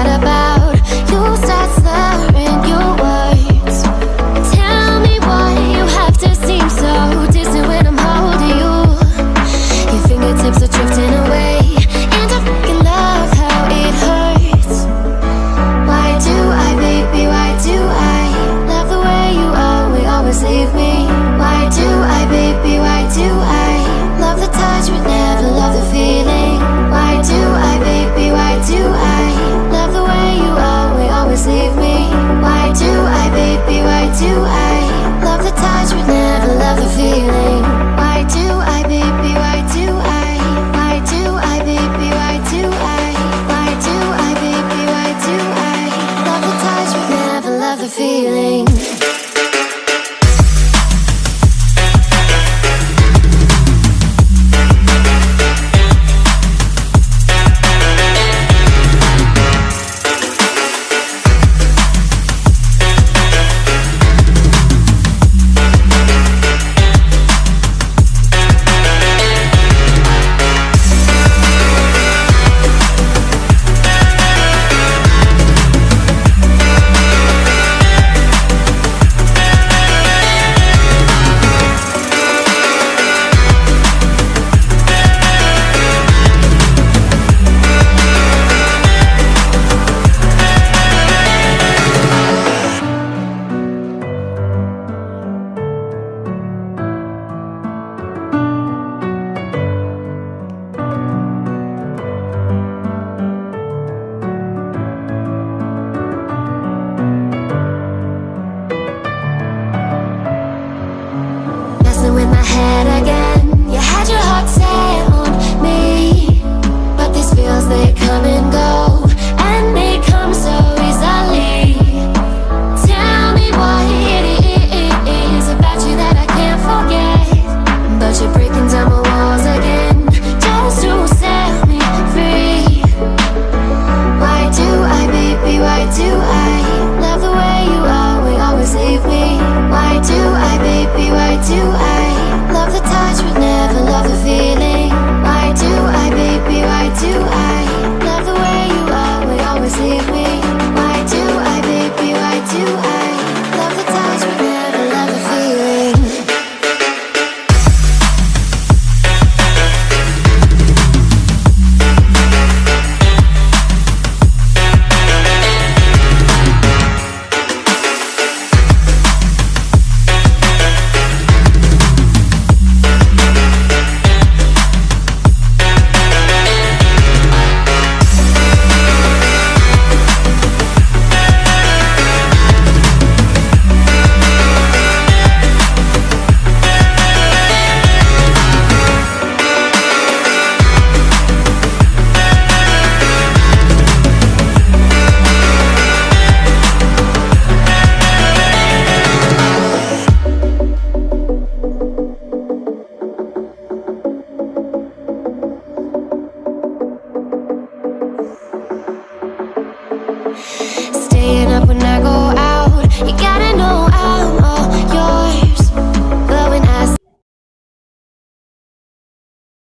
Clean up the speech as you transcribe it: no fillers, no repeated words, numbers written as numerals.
forgot about. You start slurring your words. Tell me why you have to seem so distant when I'm holding you. Your fingertips are drifting away, and I fucking love how it hurts. Why do I, baby, why do I love the way you always leave me? Why do I, baby, why do I love the touch but never love the feeling? Why do I, baby, why do I love the way you always leave me? Why do I, baby, why do I love the touch but never love the feeling? Why do I, baby, why do I? Why do I, baby, why do I? Why do I, baby, why do I love the touch but never love the feeling? With my head again, you had your heart set on me, but these feels, they come and go, and they come so easily. Tell me what it is about you that I can't forget, but you're breaking down my walls again, just to set me free. Why do I, baby, why do I love the way you always leave me? Why do I, baby, why do I love the touch but never love the feeling?